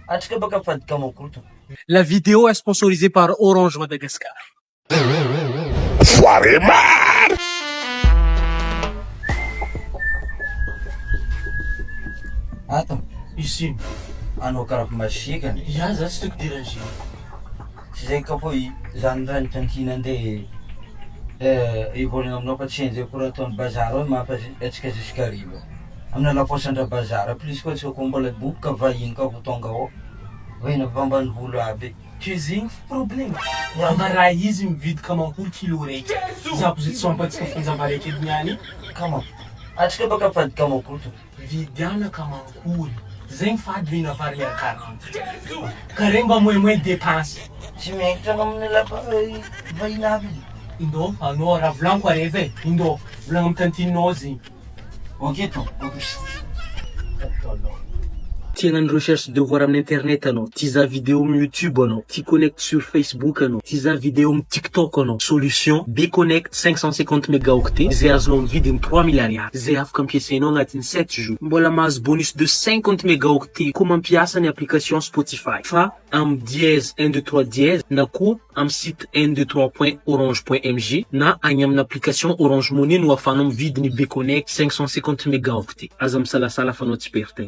Atsika baka fadika makoto. La vidéo est sponsorisée par Orange Madagascar. Soirée mare! Attends, Ici, anao karaha masiaka ne. il y a un truc dérangé. Tsy zay ka po zany ranitra antina andeha ivolagna aminao fa tsy enjeo koa raha ataony bazara hoe mampatsika jusqu'ariva. Amina laposandra bazara plus koa tsika koa mbola boka vahiny ka vo tonga ao. Vahiny avy ambany volo aby. Que zegny problème. Raha raha izy mividy kamankory kilo raiky. Za position ampatsika fanjava raiky edy niany. Kama. Atsika baka fadika makoto. Vidiana kamankory. Zegny fady mihina vary miaraka. Kare mba moyen dépense. Tsy miankitra anao amin'ny vahiny aby. Indo, anao raha volaniko areva e. Indo, volagna amin'ny tantininao zegny. Ok to. Tia hagnano recherche devoir amin'ny internet anao, tia hizaha vidéo amin'ny YouTube anao, tia connecte sur Facebook anao, tia hizaha vidéo amin'ny TikTok anao. Solution Bconnect 550 mégaoctets zay azonao amin'ny vidiny 3000 ariary. Zay afaka ampiasainao agnatin'ny 7 jours. Mbola mahazo bonus de 50 mégaoctets koa mampiasa ny application Spotify. Fa amin'ny dièse 123 dièse na koa amin'ny site 123.orange.mg na agny amin'ny application Orange Money no ahafahanao mividy ny Bconnect 550 mégaoctets. Aza misalasala fa anao tsy pertin.